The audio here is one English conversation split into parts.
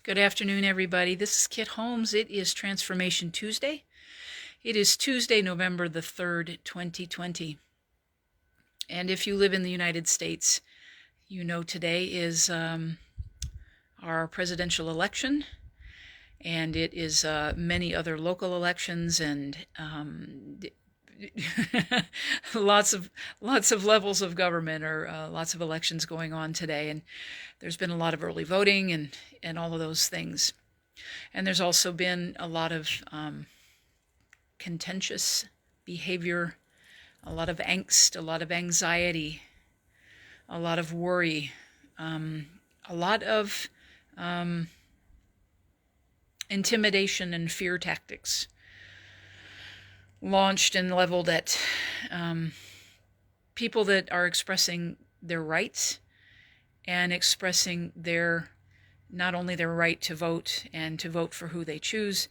Good afternoon, everybody. This is Kit Holmes. It is Transformation Tuesday. It is Tuesday, November the 3rd, 2020. And if you live in the United States, you know today is our presidential election, and it is many other local elections and lots of levels of government, or lots of elections going on today. And there's been a lot of early voting and all of those things. And there's also been a lot of contentious behavior, a lot of angst, a lot of anxiety, a lot of worry, a lot of intimidation and fear tactics launched and leveled at people that are expressing their rights and expressing not only their right to vote and to vote for who they choose,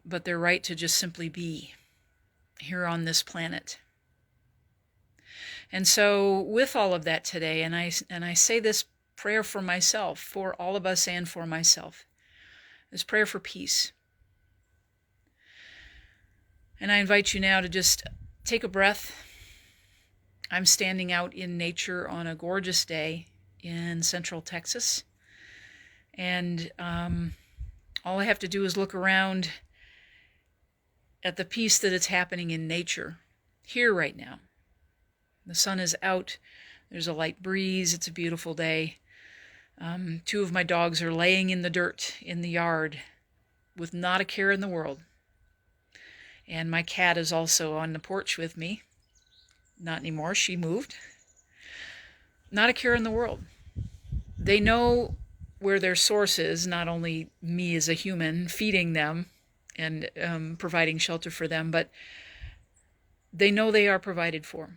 but their right to just simply be here on this planet. And so with all of that today, and I say this prayer for myself, for all of us and for myself, this prayer for peace. And I invite you now to just take a breath. I'm standing out in nature on a gorgeous day in central Texas. And all I have to do is look around at the peace that is happening in nature here right now. The sun is out. There's a light breeze. It's a beautiful day. Two of my dogs are laying in the dirt in the yard with not a care in the world. And my cat is also on the porch with me. Not anymore. She moved. Not a care in the world. They know where their source is, not only me as a human feeding them and providing shelter for them, but they know they are provided for,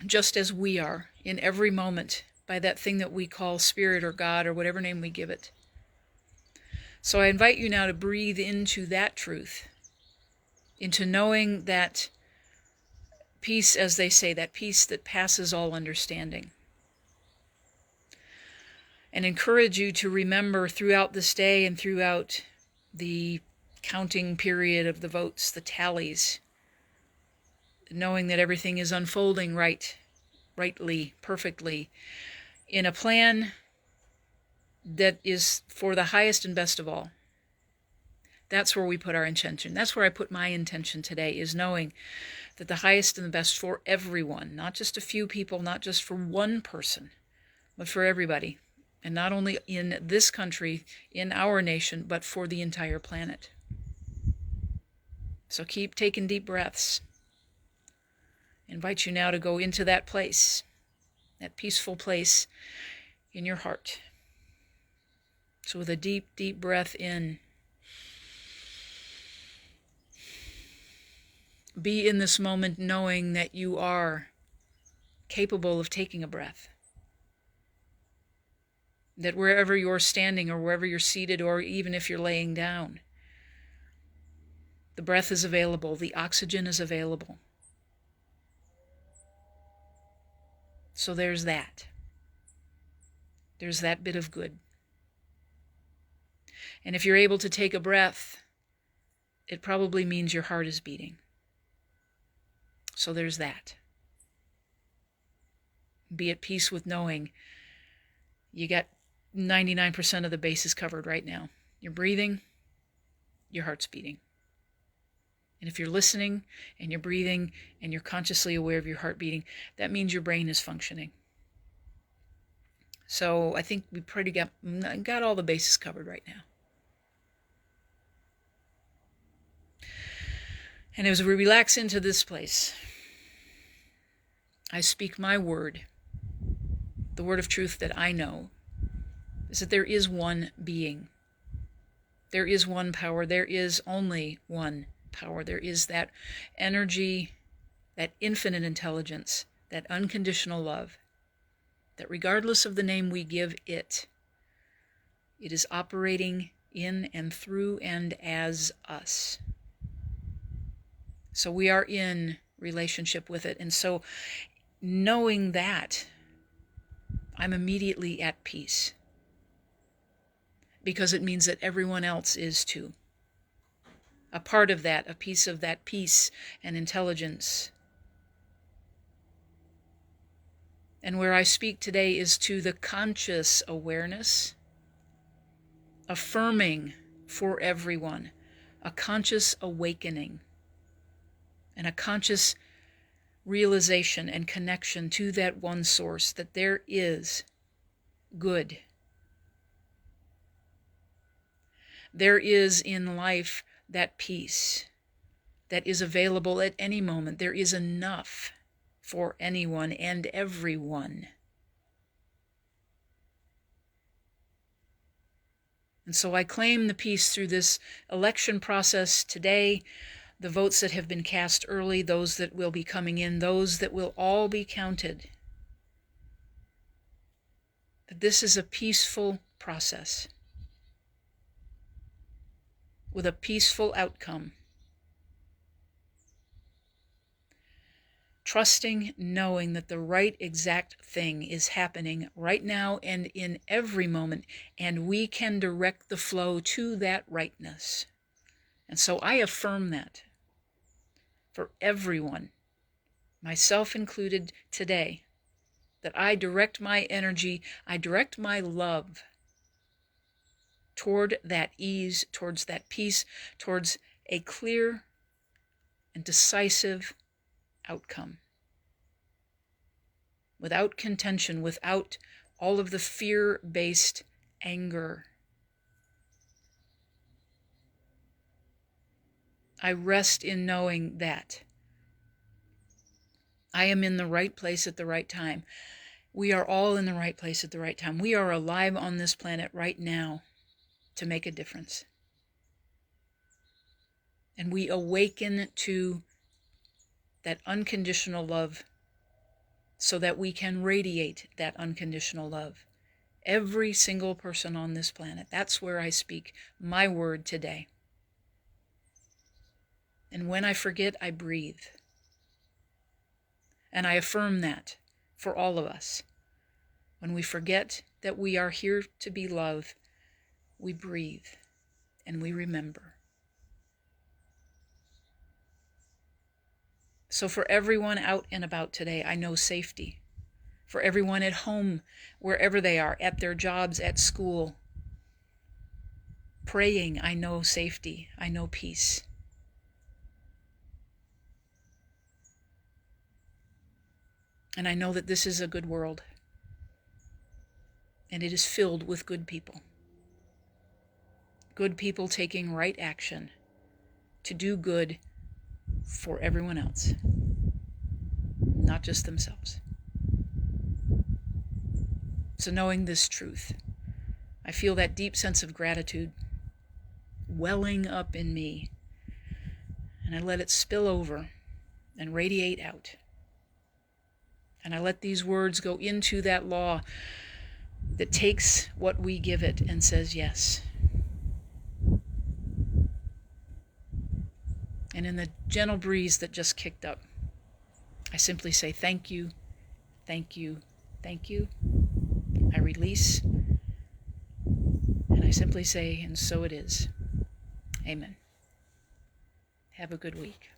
just as we are in every moment by that thing that we call spirit or God or whatever name we give it. So I invite you now to breathe into that truth, into knowing that peace, as they say, that peace that passes all understanding. And encourage you to remember throughout this day and throughout the counting period of the votes, the tallies, knowing that everything is unfolding rightly, perfectly, in a plan that is for the highest and best of all. That's where we put our intention. That's where I put my intention today, is knowing that the highest and the best for everyone, not just a few people, not just for one person, but for everybody. And not only in this country, in our nation, but for the entire planet. So keep taking deep breaths. I invite you now to go into that place, that peaceful place in your heart. So with a deep, deep breath in, be in this moment knowing that you are capable of taking a breath. That wherever you're standing or wherever you're seated, or even if you're laying down, the breath is available, the oxygen is available. So there's that. There's that bit of good. And if you're able to take a breath, it probably means your heart is beating. So there's that. Be at peace with knowing you got 99% of the bases covered right now. You're breathing, your heart's beating. And if you're listening and you're breathing and you're consciously aware of your heart beating, that means your brain is functioning. So I think we pretty got all the bases covered right now. And as we relax into this place, I speak my word, the word of truth that I know, is that there is one being. There is one power. There is only one power. There is that energy, that infinite intelligence, that unconditional love, that regardless of the name we give it, it is operating in and through and as us. So we are in relationship with it. And so knowing that, I'm immediately at peace. because it means that everyone else is too. A part of that, a piece of that peace and intelligence. And where I speak today is to the conscious awareness, affirming for everyone, a conscious awakening, and a conscious realization and connection to that one source, that there is good. There is in life that peace that is available at any moment. There is enough for anyone and everyone. And so I claim the peace through this election process today, the votes that have been cast early, those that will be coming in, those that will all be counted. That this is a peaceful process with a peaceful outcome. Trusting, knowing that the right exact thing is happening right now and in every moment, and we can direct the flow to that rightness. And so I affirm that for everyone, myself included today, that I direct my energy, I direct my love toward that ease, towards that peace, towards a clear and decisive outcome. Without contention, without all of the fear-based anger. I rest in knowing that I am in the right place at the right time. We are all in the right place at the right time. We are alive on this planet right now to make a difference. And we awaken to that unconditional love so that we can radiate that unconditional love. Every single person on this planet. That's where I speak my word today. And when I forget, I breathe. And I affirm that for all of us. When we forget that we are here to be love, we breathe and we remember. So for everyone out and about today, I know safety. For everyone at home, wherever they are, at their jobs, at school, praying, I know safety, I know peace. And I know that this is a good world. And it is filled with good people. Good people taking right action to do good for everyone else, not just themselves. So knowing this truth, I feel that deep sense of gratitude welling up in me, and I let it spill over and radiate out. And I let these words go into that law that takes what we give it and says yes. And in the gentle breeze that just kicked up, I simply say thank you, thank you, thank you. I release, and I simply say, and so it is. Amen. Have a good week.